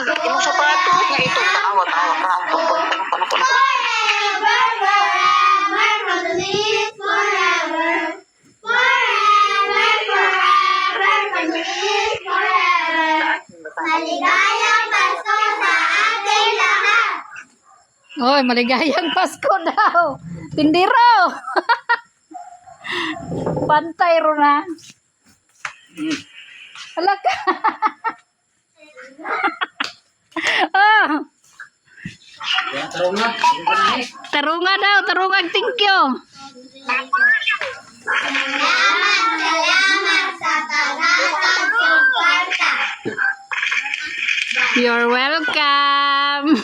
Imong sapatos nga ito. Tawa. Maligayang Pasko sa ating lahat. Oy, maligayang Pasko daw. Tindiro. Pantay ro na. Alaka. Oh. Tarunga daw, tarunga, thank you. Salamat sa tagatang suporta. You're welcome.